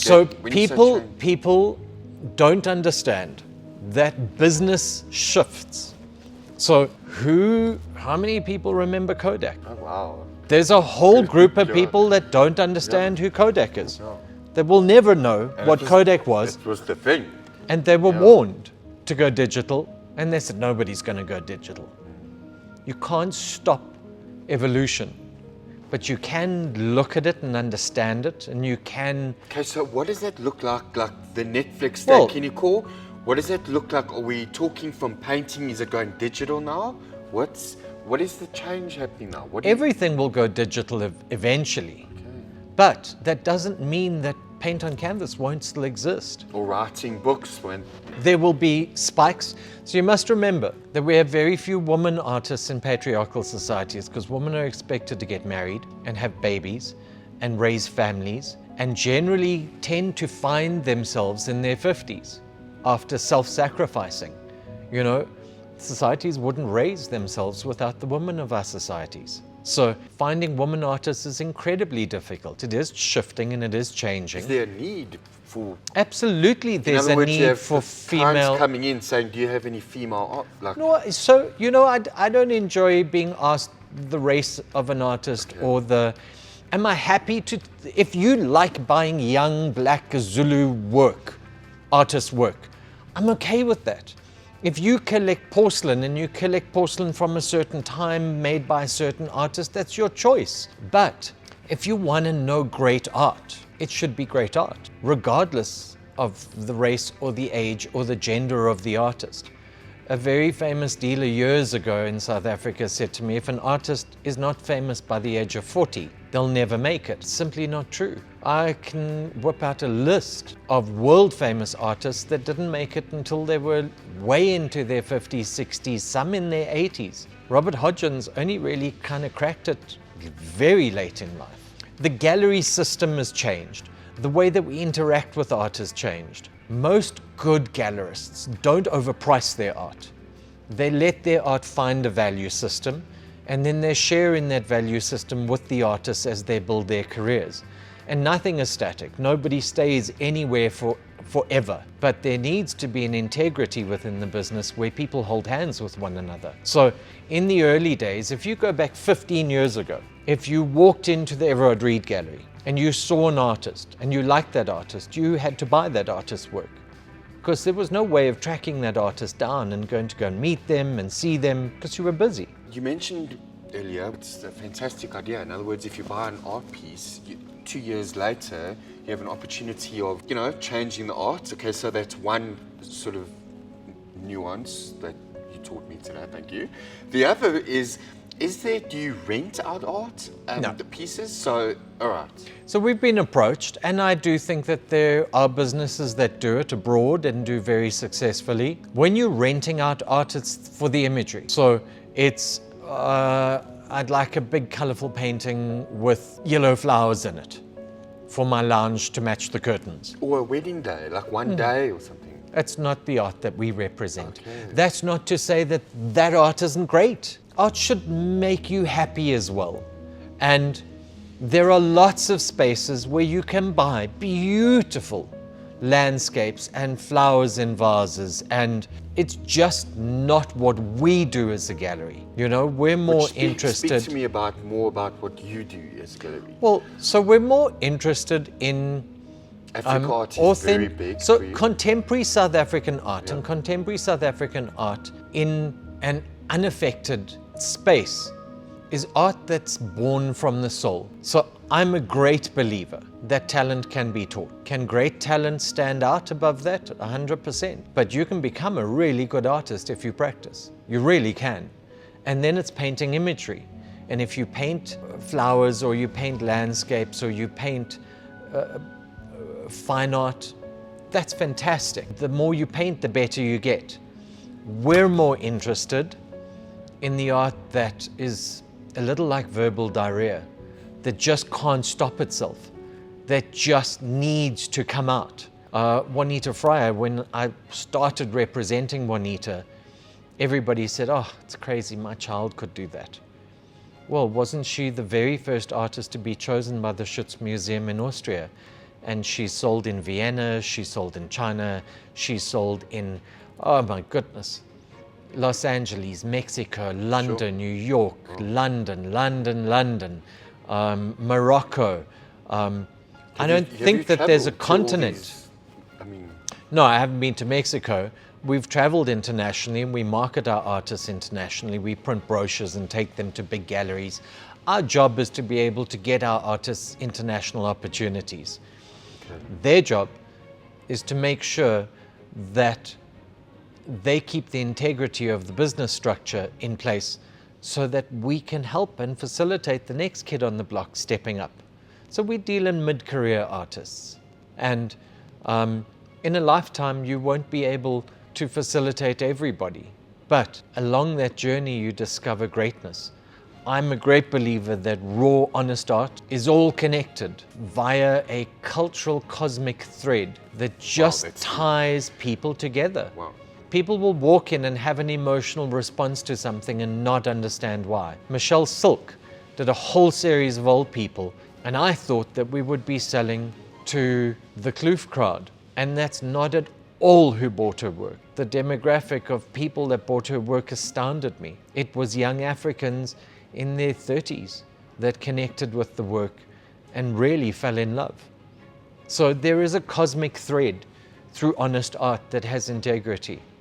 So When you say change- people don't understand that business shifts. So how many people remember Kodak? Oh, wow. There's a whole group of Yeah. people that don't understand who Kodak is. Yeah. They will never know And what it Kodak was, It was the thing. and they were warned to go digital, and they said nobody's going to go digital. You can't stop evolution, but you can look at it and understand it, and you can. Okay, so what does that look like the Netflix Well- thing? Can you call? What does that look like? Are we talking from painting? Is it going digital now? What is the change happening now? Everything will go digital eventually, but that doesn't mean that paint on canvas won't still exist. Or writing books when There will be spikes. So you must remember that we have very few women artists in patriarchal societies because women are expected to get married and have babies and raise families and generally tend to find themselves in their 50s after self-sacrificing. You know, societies wouldn't raise themselves without the women of our societies. So finding women artists is incredibly difficult. It is shifting and it is changing. is there a need for? Absolutely, In there's other a words, you need have for clients female. coming in saying, "Do you have any female art?" Like, No, so you know, I don't enjoy being asked the race of an artist or the. Am I happy to? If you like buying young black Zulu work, artist work, I'm okay with that. If you collect porcelain and you collect porcelain from a certain time made by a certain artist, that's your choice. But if you want to know great art, it should be great art, regardless of the race or the age or the gender of the artist. A very famous dealer years ago in South Africa said to me, if an artist is not famous by the age of 40, they'll never make it. Simply not true. I can whip out a list of world famous artists that didn't make it until they were way into their 50s, 60s, some in their 80s. Robert Hodgins only really kind of cracked it very late in life. The gallery system has changed. The way that we interact with art has changed. Most good gallerists don't overprice their art. They let their art find a value system, and then they share in that value system with the artists as they build their careers. And nothing is static. Nobody stays anywhere forever. But there needs to be an integrity within the business where people hold hands with one another. So in the early days, if you go back 15 years ago, if you walked into the Everard Reed Gallery and you saw an artist and you liked that artist, you had to buy that artist's work, because there was no way of tracking that artist down and going to go and meet them and see them because you were busy. you mentioned earlier, it's a fantastic idea. In other words, if you buy an art piece, 2 years later, you have an opportunity of, changing the art. Okay, so that's one sort of nuance that you taught me today, thank you. The other is do you rent out art and No. the pieces? So, all right. So we've been approached, and I do think that there are businesses that do it abroad and do very successfully. When you're renting out art, it's for the imagery. So it's, I'd like a big colorful painting with yellow flowers in it for my lounge to match the curtains. Or a wedding day, like one day or something. That's not the art that we represent. Okay. That's not to say that that art isn't great. Art should make you happy as well. And there are lots of spaces where you can buy beautiful landscapes and flowers in vases, and it's just not what we do as a gallery. We're more interested. Speak to me more about what you do as a gallery. Well, so we're more interested in Africa art is very big. So for you. contemporary South African art and contemporary South African art in an unaffected space is art that's born from the soul. So I'm a great believer that talent can be taught. Can great talent stand out above that? 100%. But you can become a really good artist if you practice. You really can. And then it's painting imagery. And if you paint flowers or you paint landscapes or you paint fine art, that's fantastic. The more you paint, the better you get. We're more interested in the art that is a little like verbal diarrhea, that just can't stop itself, that just needs to come out. Juanita Fryer, when I started representing Juanita, everybody said, "Oh, it's crazy, my child could do that." Well, wasn't she the very first artist to be chosen by the Schutz Museum in Austria and she's sold in Vienna, she's sold in China, she's sold in, oh my goodness, Los Angeles, Mexico, London, New York, London, Morocco. I don't think that there's a continent. No, I haven't been to Mexico. We've traveled internationally and we market our artists internationally. We print brochures and take them to big galleries. Our job is to be able to get our artists international opportunities. Their job is to make sure that they keep the integrity of the business structure in place so that we can help and facilitate the next kid on the block stepping up. So we deal in mid-career artists. And in a lifetime, you won't be able to facilitate everybody. But along that journey, you discover greatness. I'm a great believer that raw, honest art is all connected via a cultural cosmic thread that just ties people together. Wow. People will walk in and have an emotional response to something and not understand why. Michelle Silk did a whole series of old people, and I thought that we would be selling to the Kloof crowd. And that's not at all who bought her work. The demographic of people that bought her work astounded me. It was young Africans in their 30s that connected with the work and really fell in love. So there is a cosmic thread through honest art that has integrity.